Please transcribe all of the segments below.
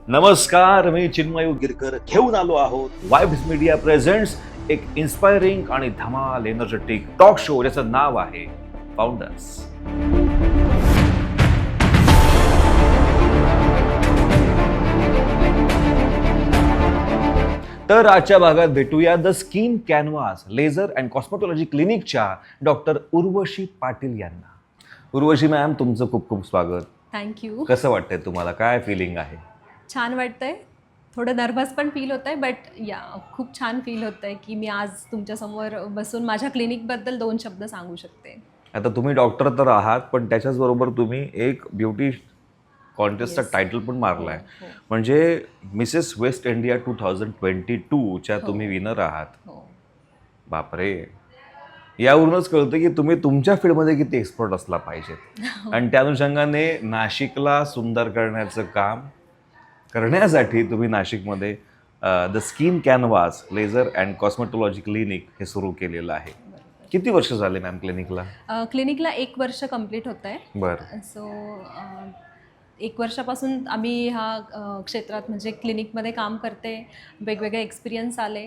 नमस्कार, मी चिन्मय गिरकर घेऊन आलो आहोत वाइब्स मीडिया प्रेझेंट्स एक इन्स्पायरिंग आणि धमाल एनर्जेटिक टॉक शो ज्याचं नाव आहे फाउंडर्स. तर आजच्या भागात भेटूया the skin canvas laser and cosmetology क्लिनिकच्या डॉक्टर उर्वशी पाटील यांना. उर्वशी मॅम, तुमचं खूप खूप स्वागत. थँक्यू. कसं वाटतंय तुम्हाला? काय फिलिंग आहे? छान वाटतंय. थोडं नर्वस पण फील होत आहे, बट खूप छान फील होत आहे की मी आज तुमच्यासमोर बसून माझ्या क्लिनिकबद्दल 2 शब्द सांगू शकते. आता तुम्ही डॉक्टर तर आहात, पण त्याच्याच बरोबर तुम्ही एक ब्युटी कॉन्टेस्टचा टायटल पण मारलाय. हो. म्हणजे मिसेस वेस्ट इंडिया 2022च्या तुम्ही विनर आहात. हो. बापरे, यावरूनच कळतं की तुम्ही तुमच्या फील्डमध्ये किती एक्सपर्ट असला पाहिजेत. आणि त्या अनुषंगाने नाशिकला सुंदर करण्याचं काम करण्यासाठी तुम्ही नाशिकमध्ये the skin canvas laser and cosmetology clinic हे सुरू केलेलं आहे. किती वर्ष झाले मॅम क्लिनिकला? क्लिनिकला 1 वर्ष कंप्लीट होत आहे. बरं. सो 1 वर्षापासून आम्ही ह्या क्षेत्रात म्हणजे क्लिनिकमध्ये काम करते. वेगवेगळे एक्सपिरियन्स आले,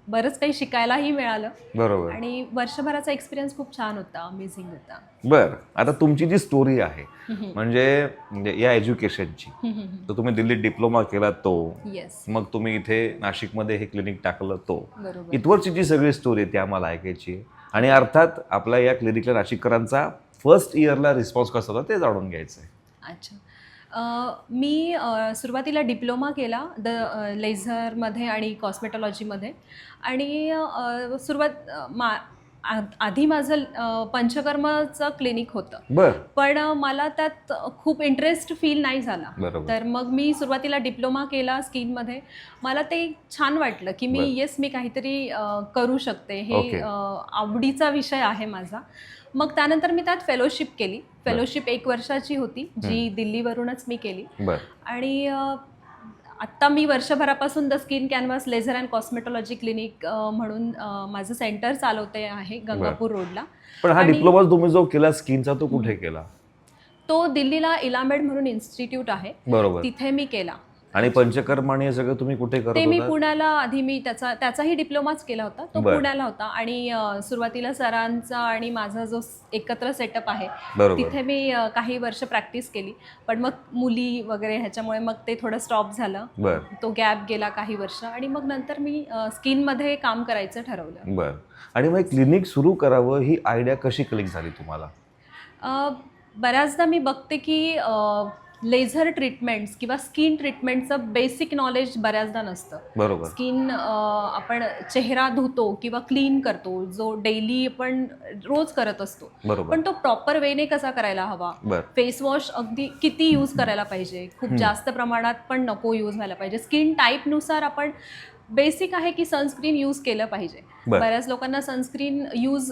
बरंच काही शिकायलाही मिळालं. बरोबर. आणि वर्षभराचा एक्सपिरियन्स खूप छान होता, अमेझिंग होता. बरं, आता तुमची जी स्टोरी आहे म्हणजे या एज्युकेशनची, तर तुम्ही दिल्लीत डिप्लोमा केला तो, येस, मग तुम्ही इथे नाशिकमध्ये हे क्लिनिक टाकलं तो, बरोबर. इथवरची जी सगळी स्टोरी ती आम्हाला ऐकायची आहे. आणि अर्थात आपल्या या क्लिनिकला नाशिककरांचा फर्स्ट इयरला रिस्पॉन्स कसा होता ते जाणून घ्यायचं आहे. अच्छा. मी सुरुवातीला डिप्लोमा केला लेझरमध्ये आणि कॉस्मेटॉलॉजीमध्ये. आणि आधी माझं पंचकर्मचं क्लिनिक होतं. बरं. पण मला त्यात खूप इंटरेस्ट फील नाही झाला. बरोबर. तर मग मी सुरुवातीला डिप्लोमा केला स्किनमध्ये. मला ते छान वाटलं की मी काहीतरी करू शकते. हे ओके. आवडीचा विषय आहे माझा. मग त्यानंतर मी त्यात फेलोशिप केली. फेलोशिप 1 वर्षाची होती, जी दिल्लीवरूनच मी केली. बरं. आणि आत्ता मी वर्षभरापासून the skin canvas laser and cosmetology clinic म्हणून माझं सेंटर चालवते आहे गंगापूर रोडला. पण हा आणि डिप्लोमा तुम्ही जो केला स्किनचा तो कुठे केला? तो दिल्लीला इलामेड म्हणून इन्स्टिट्यूट आहे, बरोबर. तिथे मी केला. आणि पंचकर्म आणि हे सगळं तुम्ही कुठे करत ते मी होता? पुण्याला आधी मी त्याचाही डिप्लोमाच केला होता. तो पुण्याला होता. आणि सुरुवातीला सरांचा आणि माझा जो एकत्र सेटअप आहे बरोबर. तिथे मी काही वर्ष प्रॅक्टिस केली. पण मग मुली वगैरे ह्याच्यामुळे मग ते थोडं स्टॉप झालं. बरं. तो गॅप गेला काही वर्ष. आणि मग नंतर मी स्किनमध्ये काम करायचं ठरवलं. बरं. आणि मग क्लिनिक सुरू करावं ही आयडिया कशी क्लिक झाली तुम्हाला? बऱ्याचदा मी बघते की लेझर ट्रीटमेंट्स किंवा स्किन ट्रीटमेंटचं बेसिक नॉलेज बऱ्याचदा नसतं. बरोबर. स्किन आपण चेहरा धुतो किंवा क्लीन करतो, जो डेली आपण रोज करत असतो. बरोबर. पण तो प्रॉपर वेने कसा करायला हवा. बरं. फेस वॉश अगदी किती यूज करायला पाहिजे, खूप जास्त प्रमाणात पण नको यूज व्हायला पाहिजे. स्किन टाईपनुसार आपण बेसिक आहे की सनस्क्रीन यूज केलं पाहिजे. बऱ्याच लोकांना सनस्क्रीन यूज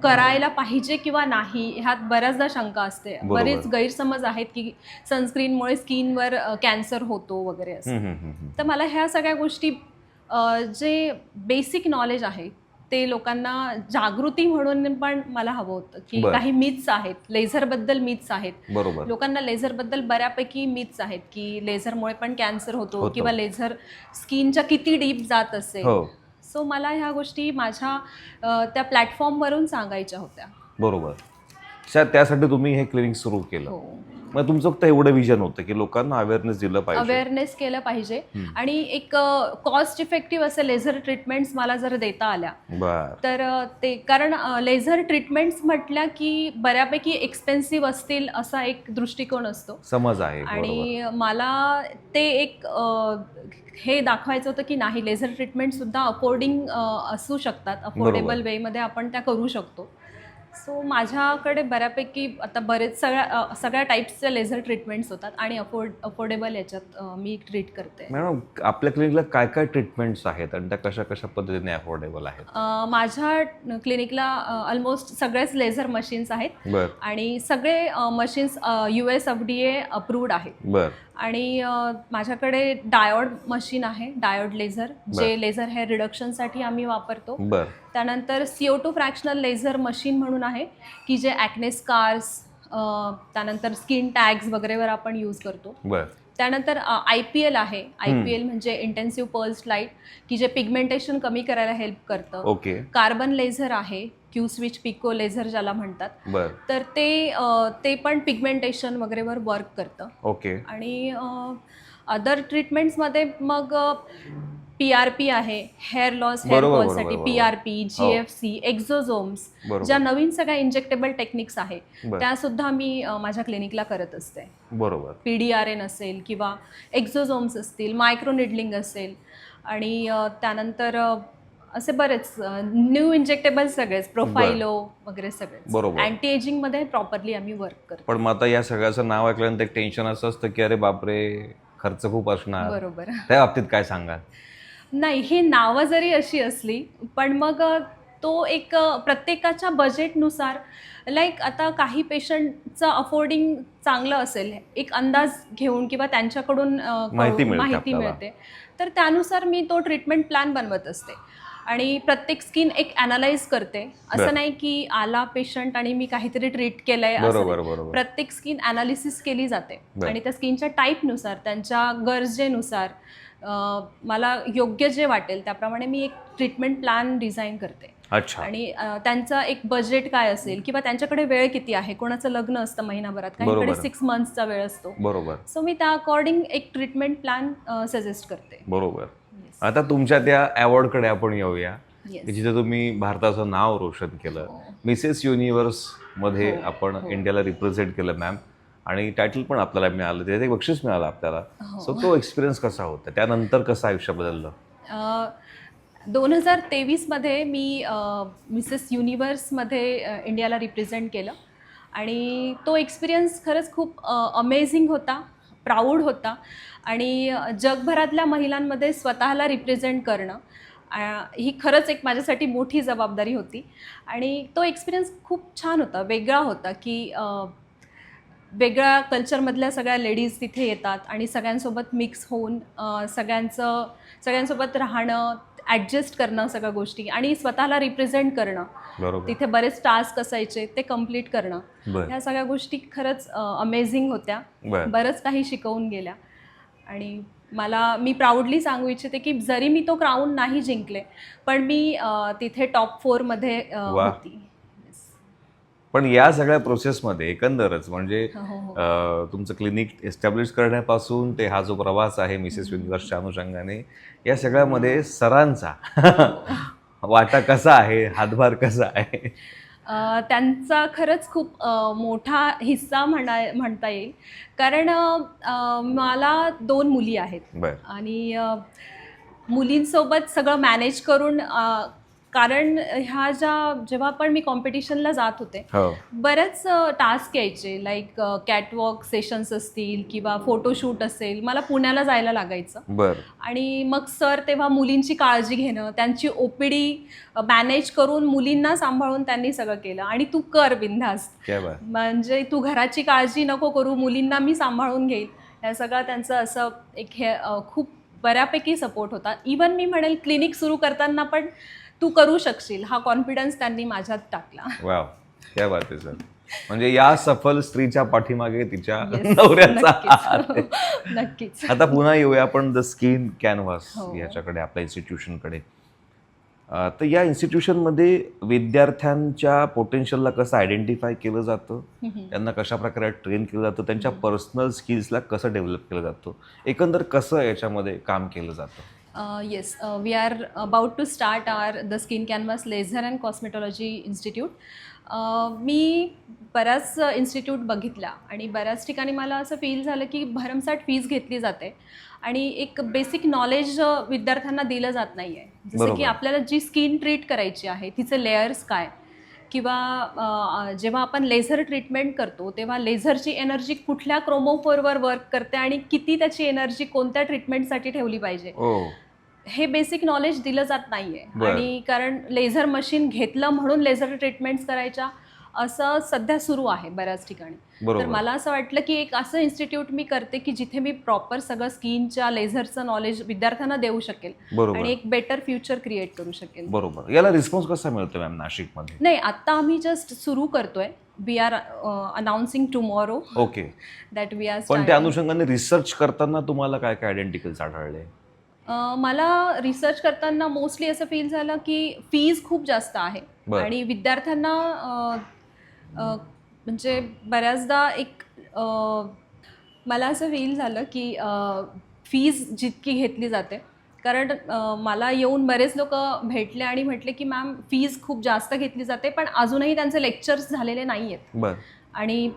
करायला पाहिजे किंवा नाही ह्यात बऱ्याचदा शंका असते. बरेच गैरसमज आहेत की सनस्क्रीनमुळे स्किनवर कॅन्सर होतो वगैरे असं. तर मला ह्या सगळ्या गोष्टी जे बेसिक नॉलेज आहे ते लोकांना जागृती म्हणून पण मला हवं होतं की काही मिथ्स आहेत, लेझरबद्दल मिथ्स आहेत. बरोबर. लोकांना लेझरबद्दल बऱ्यापैकी मिथ्स आहेत की लेझरमुळे पण कॅन्सर होतो किंवा लेझर स्किनच्या किती डीप जात असेल. सो मला ह्या गोष्टी माझ्या त्या प्लॅटफॉर्मवरून सांगायच्या होत्या. बरोबर. त्यासाठी तुम्ही हे क्लिनिक सुरू केलं. हो. मग तुमचं फक्त एवढं विजन होतं की लोकांना अवेअरनेस दिलं पाहिजे. अवेअरनेस केलं पाहिजे. आणि एक कॉस्ट इफेक्टिव्ह असे लेझर ट्रीटमेंट्स मला जर देता आल्या तर ते, कारण लेझर ट्रीटमेंट्स म्हटल्या की बऱ्यापैकी एक्सपेन्सिव्ह असतील असा एक दृष्टिकोन असतो, समज आहे. आणि मला ते एक हे दाखवायचं होतं की नाही, लेझर ट्रीटमेंट सुद्धा अफोर्डिंग असू शकतात, अफोर्डेबल वेमध्ये आपण त्या करू शकतो. सो माझ्याकडे बऱ्यापैकी आता सगळ्या टाईप्सचे लेझर ट्रीटमेंट्स होतात आणि अफोर्डेबल याच्यात मी ट्रीट करते. मॅडम, आपल्या क्लिनिकला काय काय ट्रीटमेंट्स आहेत आणि त्या कशा कशा पद्धतीने अफोर्डेबल आहेत? माझ्या क्लिनिकला ऑलमोस्ट सगळेच लेझर मशीन्स आहेत. आणि सगळे मशीन्स USFDA अप्रूव्ड आहेत. आणि माझ्याकडे डायोड मशीन आहे, डायोड लेझर, जे लेझर हेअर रिडक्शनसाठी आम्ही वापरतो. त्यानंतर CO2 फ्रॅक्शनल लेझर मशीन म्हणून आहे की जे ॲक्ने स्कार्स, त्यानंतर स्किन टॅग्स वगैरेवर आपण यूज करतो. त्यानंतर IPL आहे. IPL म्हणजे इंटेन्सिव्ह पल्स लाईट, की जे पिगमेंटेशन कमी करायला हेल्प करतं. ओके. कार्बन लेझर आहे, क्यू स्विच पिको लेझर ज्याला म्हणतात. बर. तर ते पण पिगमेंटेशन वगैरेवर वर्क करतं. ओके. आणि अदर ट्रीटमेंट्समध्ये मग PRP आहे, हेअर लॉस, हेअर बरोबर, फॉलसाठी बरोबर, PRP, हो. GFC, एक्झोझोम्स, बरोबर. ज्या नवीन सगळ्या इंजेक्टेबल टेक्निक्स आहे बर. त्या सुद्धा मी माझ्या क्लिनिकला करत असते. बरोबर. PDRN असेल किंवा एक्झोझोम्स असतील, मायक्रोनिडलिंग असेल, आणि त्यानंतर असे बरेच न्यू इंजेक्टेबल सगळेच, प्रोफायलो वगैरे सगळेच. बरोबर. अँटी एजिंगमध्ये प्रॉपरली आम्ही वर्क करतो. पण मग आता या सगळ्याचं नाव ऐकल्यानंतर एक टेन्शन असं असतं की अरे बापरे, खर्च खूप असणार. बरोबर. त्या बाबतीत काय सांगाल? नाही, ही नावं जरी अशी असली पण मग तो एक प्रत्येकाच्या बजेटनुसार, लाईक आता काही पेशंटचं अफोर्डिंग चांगलं असेल, एक अंदाज घेऊन किंवा त्यांच्याकडून माहिती मिळते माहिती आपल्याला. मिळते, तर त्यानुसार मी तो ट्रीटमेंट प्लॅन बनवत असते. आणि प्रत्येक स्किन एक ॲनालाइज करते. बरं. असं नाही की आला पेशंट आणि मी काहीतरी ट्रीट केलंय असं बरोबर नाही. बरोबर. प्रत्येक स्किन ॲनालिसिस केली जाते बरं. आणि त्या स्किनच्या टाईपनुसार, त्यांच्या गरजेनुसार मला योग्य जे वाटेल त्याप्रमाणे मी एक ट्रीटमेंट प्लॅन डिझाईन करते. अच्छा. आणि त्यांचा एक बजेट काय असेल किंवा त्यांच्याकडे वेळ किती आहे, कोणाचं लग्न असतं महिनाभरात, काहीकडे बरोबर. 6 मंथ्सचा वेळ असतो. बरोबर. सो मी त्या अकॉर्डिंग एक ट्रीटमेंट प्लॅन सजेस्ट करते. बरोबर. Yes. आता तुमच्या त्या अवॉर्डकडे आपण येऊया, Yes. की जिथे तुम्ही भारताचं नाव रोशन केलं. हो. मिसेस युनिव्हर्स मध्ये हो, आपण हो. इंडियाला रिप्रेझेंट केलं मॅम, आणि टायटल पण आपल्याला मिळालं, त्यात एक बक्षीस मिळालं आपल्याला. हो. सो तो एक्सपिरियन्स कसा होता, त्यानंतर कसं आयुष्य बदललं? 2023मध्ये मी मिसेस युनिव्हर्समध्ये इंडियाला रिप्रेझेंट केलं आणि तो एक्सपिरियन्स खरंच खूप अमेझिंग होता, प्राऊड होता. आणि जगभरातल्या महिलांमध्ये स्वतःला रिप्रेझेंट करणं ही खरंच एक माझ्यासाठी मोठी जबाबदारी होती. आणि तो एक्सपिरियन्स खूप छान होता, वेगळा होता, की वेगळ्या कल्चरमधल्या सगळ्या लेडीज तिथे येतात आणि सगळ्यांसोबत मिक्स होऊन सगळ्यांसोबत राहणं, ॲडजस्ट करणं सगळ्या गोष्टी, आणि स्वतःला रिप्रेझेंट करणं. बरोबर. तिथे बरेच टास्क असायचे ते कंप्लीट करणं. बरं. ह्या सगळ्या गोष्टी खरंच अमेझिंग होत्या. बरं. बरंच काही शिकवून गेल्या. आणि मी प्राऊडली सांगू इच्छिते की जरी मी तो क्राऊन नाही जिंकले, पण मी तिथे टॉप 4मध्ये वा. होती. पण या सगळ्या प्रोसेसमध्ये एकंदरच म्हणजे हो, हो. तुमचं क्लिनिक एस्टॅब्लिश करण्यापासून ते हा जो प्रवास आहे मिसेस युनिव्हर्सच्या अनुषंगाने, या सगळ्यामध्ये सरांचा वाटा कसा आहे, हातभार कसा आहे? त्यांचा खरंच खूप मोठा हिस्सा म्हणता येईल. कारण मला 2 मुली आहेत. बरं. आणि मुलींसोबत सगळं मॅनेज करून, कारण जेव्हा पण मी कॉम्पिटिशनला जात होते, हो. बरेच टास्क यायचे, लाईक कॅटवॉक सेशन्स असतील किंवा फोटोशूट असेल, मला पुण्याला जायला लागायचं. बरं. आणि मग सर तेव्हा मुलींची काळजी घेणं, त्यांची OPD मॅनेज करून मुलींना सांभाळून त्यांनी सगळं केलं. आणि तू कर बिनधास्त, क्या बात. म्हणजे तू घराची काळजी नको करू, मुलींना मी सांभाळून घेईल. ह्या सगळं त्यांचं असं एक हे खूप बऱ्यापैकी सपोर्ट होता. इवन मी म्हणेल क्लिनिक सुरू करताना पण तू करू शकशील, हा कॉन्फिडन्स त्यांनी माझ्यात टाकला. वाव, क्या बात आहे सर. म्हणजे या सफल स्त्रीच्या पाठीमागे तिच्या Yes, नवऱ्याचा हात आहे. नक्कीच. नक्कीच. आता पुन्हा येऊया आपण द स्किन कॅनव्हास हो. याच्याकडे, आपल्या इन्स्टिट्यूशनकडे. तर या इन्स्टिट्यूशनमध्ये विद्यार्थ्यांच्या पोटेन्शियलला कसं आयडेंटिफाय केलं जातं, त्यांना कशा प्रकारे ट्रेन केलं जातं, त्यांच्या पर्सनल स्किल्सला कसं डेव्हलप केलं जातं, एकंदर कसं याच्यामध्ये काम केलं जातं? Yes, we are about to start our the Skin Canvas Laser and Cosmetology Institute. मी बऱ्याच इन्स्टिट्यूट बघितल्या आणि बऱ्याच ठिकाणी मला असं फील झालं की भरमसाठ फीज घेतली जाते आणि एक बेसिक नॉलेज विद्यार्थ्यांना दिलं जात नाही आहे. जसं की बरोबर. आपल्याला जी स्किन ट्रीट करायची आहे तिचे लेयर्स काय, किंवा जेव्हा आपण लेझर ट्रीटमेंट करतो तेव्हा लेझरची एनर्जी कुठल्या क्रोमोफोरवर वर्क करते आणि किती त्याची एनर्जी कोणत्या ट्रीटमेंटसाठी ठेवली पाहिजे, हे बेसिक नॉलेज दिलं जात नाही आहे. बरं. आणि कारण लेझर मशीन घेतलं म्हणून लेझर ट्रीटमेंट्स करायच्या असं सध्या सुरू आहे बऱ्याच ठिकाणी. तर मला असं वाटलं की एक असं इन्स्टिट्यूट मी करते की जिथे मी प्रॉपर सगळं स्किनच्या लेझरचं नॉलेज विद्यार्थ्यांना देऊ शकेल आणि एक बेटर फ्युचर क्रिएट करू शकेल. बरोबर. याला रिस्पॉन्स कसा मिळतो मॅम नाशिकमध्ये? नाही, आता आम्ही जस्ट सुरू करतोय. We are announcing tomorrow. Okay. That we are. पण त्या अनुषंगाने रिसर्च करताना तुम्हाला काय काय आयडेंटिकल्स आढळले? मला रिसर्च करताना मोस्टली असं फील झालं की फीज खूप जास्त आहे आणि विद्यार्थ्यांना म्हणजे बऱ्याचदा एक मला असं फील झालं की फीज जितकी घेतली जाते, कारण मला येऊन बरेच लोक भेटले आणि म्हटले की मॅम फीज खूप जास्त घेतली जाते पण अजूनही त्यांचे लेक्चर्स झालेले नाही आहेत आणि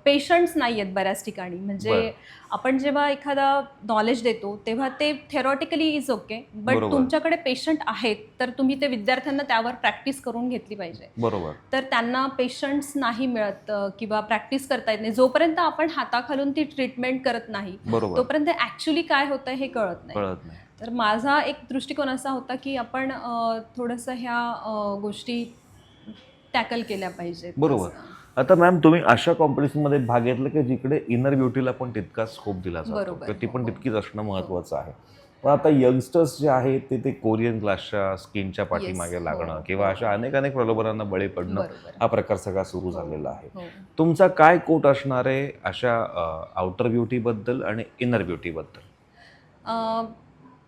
पेशंट्स नाही आहेत बऱ्याच ठिकाणी. म्हणजे आपण जेव्हा एखादा नॉलेज देतो तेव्हा ते थेरॉटिकली इज ओके, बट तुमच्याकडे पेशंट आहेत तर तुम्ही ते विद्यार्थ्यांना त्यावर प्रॅक्टिस करून घेतली पाहिजे. बरोबर. तर त्यांना पेशंट्स नाही मिळत किंवा प्रॅक्टिस करता येत नाही. जोपर्यंत आपण हाताखालून ती ट्रीटमेंट करत नाही तोपर्यंत ॲक्च्युली काय होतं हे कळत नाही. तर माझा एक दृष्टिकोन असा होता की आपण थोडंसं ह्या गोष्टी टॅकल केल्या पाहिजेत. बरोबर. आता मॅम तुम्ही अशा कॉम्पिटिशनमध्ये भाग घेतला की जिकडे इनर ब्युटीला पण तितकाच स्कोप दिला जातो, ती पण तितकीच असणं महत्त्वाचं आहे. पण आता यंगस्टर्स जे आहेत ते कोरियन क्लासच्या स्किनच्या पाठीमागे लागणं किंवा अशा अनेक प्रलोभनांना बळी पडणं हा प्रकार सगळा सुरू झालेला आहे. तुमचा काय कोट असणार आहे अशा आउटर ब्युटीबद्दल आणि इनर ब्युटीबद्दल?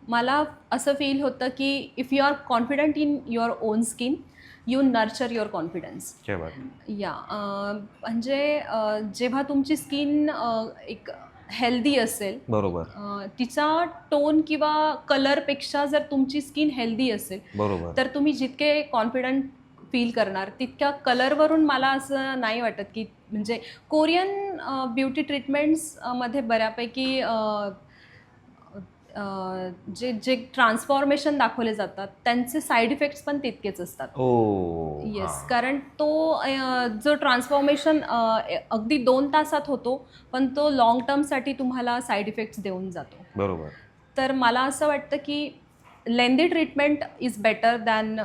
मला असं फील होतं की if you are confident in your own skin you nurture your confidence. या म्हणजे जेव्हा तुमची स्किन एक हेल्दी असेल, बरोबर, तिचा टोन किंवा कलरपेक्षा जर तुमची स्किन हेल्दी असेल, बरोबर, तर तुम्ही जितके कॉन्फिडंट फील करणार तितक्या कलरवरून मला असं नाही वाटत की म्हणजे कोरियन ब्युटी ट्रीटमेंट्समध्ये बऱ्यापैकी जे ट्रान्सफॉर्मेशन दाखवले जातात त्यांचे साईड इफेक्ट्स पण तितकेच असतात. येस, कारण तो जो ट्रान्सफॉर्मेशन अगदी 2 तासात होतो पण तो लॉंग टर्मसाठी तुम्हाला साईड इफेक्ट्स देऊन जातो. बरोबर. तर मला असं वाटतं की lengthy treatment is better than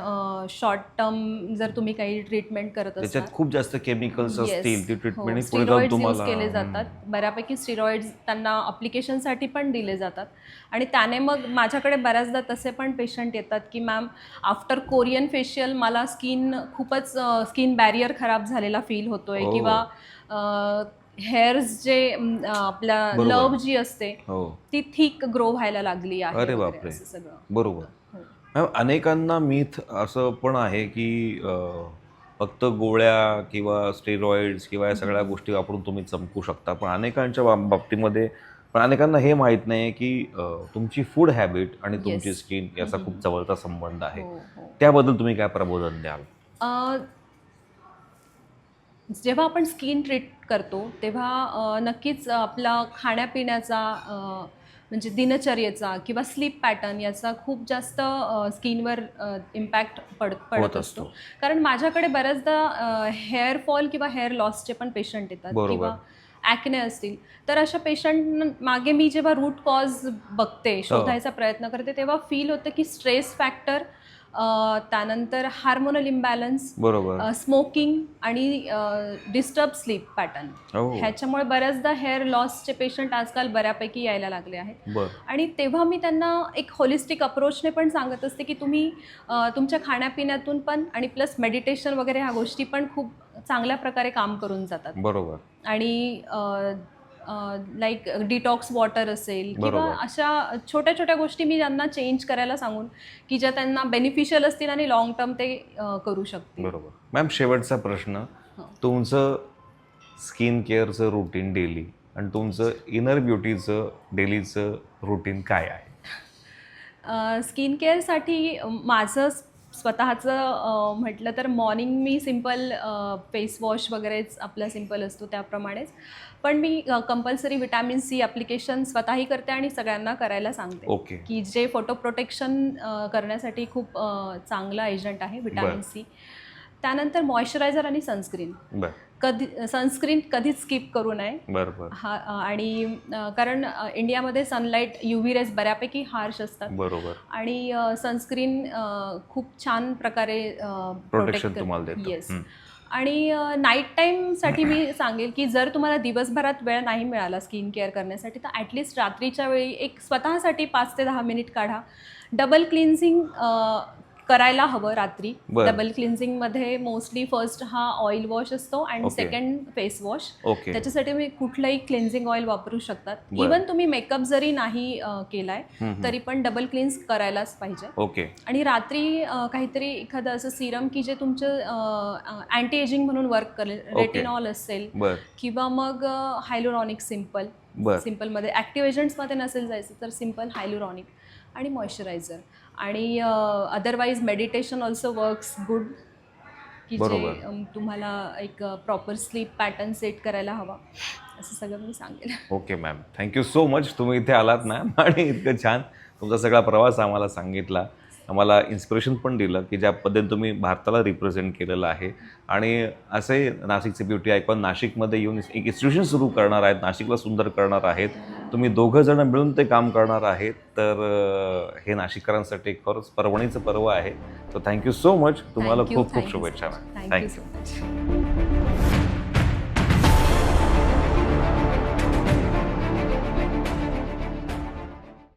short term. जर तुम्ही काही ट्रीटमेंट करत असाल त्याच्यात खूप जास्त केमिकल्स असतील, ती ट्रीटमेंट स्टिरॉइड्स यूज केले जातात. बऱ्यापैकी स्टिरॉइड्स त्यांना अप्लिकेशनसाठी पण दिले जातात आणि त्याने मग माझ्याकडे बऱ्याचदा तसे पण पेशंट येतात की मॅम आफ्टर कोरियन फेशियल मला खूपच स्किन बॅरियर खराब झालेला फील होतोय किंवा हेअर्स जे आपल्या लव जी असते ती थिक ग्रो व्हायला लागली आहे. अरे बापरे, बरोबर. अनेकांना मिथ असं पण आहे की फक्त गोळ्या किंवा स्टेरॉइड्स किंवा या सगळ्या गोष्टी वापरून तुम्ही चमकू शकता, पण अनेकांच्या बाबतीमध्ये अनेकांना हे माहीत नाही की तुमची फूड हॅबिट आणि तुमची स्किन याचा खूप जवळचा संबंध आहे. त्याबद्दल तुम्ही काय प्रबोधन द्याल? जेव्हा आपण स्किन ट्रीट करतो तेव्हा नक्कीच आपला खाण्यापिण्याचा म्हणजे दिनचर्येचा किंवा स्लीप पॅटर्न याचा खूप जास्त स्किनवर इम्पॅक्ट पडत असतो. कारण माझ्याकडे बऱ्याचदा हेअर फॉल किंवा हेअर लॉसचे पण पेशंट येतात किंवा ॲक्ने असतील, तर अशा पेशंट मागे मी जेव्हा रूट कॉज बघते, शोधायचा प्रयत्न करते, तेव्हा फील होतं की स्ट्रेस फॅक्टर, त्यानंतर हार्मोनल इम्बॅलन्स, स्मोकिंग आणि डिस्टर्ब स्लीप पॅटर्न, ह्याच्यामुळे बऱ्याचदा हेअर लॉसचे पेशंट आजकाल बऱ्यापैकी यायला लागले आहेत. आणि तेव्हा मी त्यांना एक होलिस्टिक अप्रोचने पण सांगत असते की तुम्ही तुमच्या खाण्यापिण्यातून पण आणि प्लस मेडिटेशन वगैरे ह्या गोष्टी पण खूप चांगल्या प्रकारे काम करून जातात. बरोबर. आणि लाईक डिटॉक्स वॉटर असेल किंवा अशा छोट्या छोट्या गोष्टी मी त्यांना चेंज करायला सांगून की ज्या त्यांना बेनिफिशियल असतील आणि लॉंग टर्म ते करू शकतील. बरोबर. मॅम, शेवटचा प्रश्न, तुमचं स्किन केअरचं रुटीन डेली आणि तुमचं इनर ब्युटीचं डेलीचं रुटीन काय आहे? स्किन केअरसाठी माझं स्वतःचं म्हटलं तर मॉर्निंग मी सिम्पल फेस वॉश वगैरेच आपला सिम्पल असतो त्याप्रमाणेच, पण मी कंपल्सरी विटॅमिन सी ॲप्लिकेशन स्वतःही करते आणि सगळ्यांना करायला सांगते की जे फोटो प्रोटेक्शन करण्यासाठी खूप चांगला एजंट आहे विटॅमिन सी. त्यानंतर मॉइश्चरायझर आणि सनस्क्रीन. सनस्क्रीन कधीच स्किप करू नये. हा, आणि कारण इंडियामध्ये सनलाईट UV रेज बऱ्यापैकी हार्श असतात. बरोबर. आणि सनस्क्रीन खूप छान प्रकारे प्रोटेक्शन तुम्हाला देते. येस. आणि नाईट टाईमसाठी मी सांगेल की जर तुम्हाला दिवसभरात वेळ नाही मिळाला स्किन केअर करण्यासाठी तर ॲटलिस्ट रात्रीच्या वेळी एक स्वतःसाठी 5 ते 10 मिनिट काढा. डबल क्लिन्झिंग करायला हवं रात्री. बरं. डबल क्लिन्झिंगमध्ये मोस्टली फर्स्ट हा ऑइल वॉश असतो आणि Okay. Second face wash. Okay. त्याच्यासाठी तुम्ही कुठलंही क्लिन्झिंग ऑइल वापरू शकतात. बरं. इवन तुम्ही मेकअप जरी नाही केलाय तरी पण डबल क्लिन्स करायलाच पाहिजे. ओके. आणि रात्री काहीतरी एखादं असं सिरम की जे तुमचं अँटी एजिंग म्हणून वर्क करेल. रेटिनॉल असेल बर किंवा मग हायलोरॉनिक बर सिम्पलमध्ये ॲक्टिव्ह एजंट्समध्ये नसेल जायचं तर सिम्पल हायलोरॉनिक आणि मॉइश्चरायझर. आणि otherwise meditation also works good की बरोबर. जे तुम्हाला एक प्रॉपर स्लीप पॅटर्न सेट करायला हवा. असं सगळं मी सांगेल. Okay ma'am, thank you so much. तुम्ही इथे आलात मॅम आणि इतकं छान तुमचा सगळा प्रवास आम्हाला सांगितला. आम्हाला इन्स्पिरेशन पण दिलं की ज्या पद्धतीने तुम्ही भारताला रिप्रेझेंट केलेलं आहे. आणि असे नाशिकचे ब्युटी आयकॉन नाशिकमध्ये येऊन एक इन्स्टिट्यूशन सुरू करणार आहेत, नाशिकला सुंदर करणार आहेत. तुम्ही दोघं जण मिळून ते काम करणार आहेत. तर हे नाशिककरांसाठी खरंच पर्वणीचं पर्व आहे. तर थँक्यू सो मच. तुम्हाला खूप खूप शुभेच्छा. Thank you so much.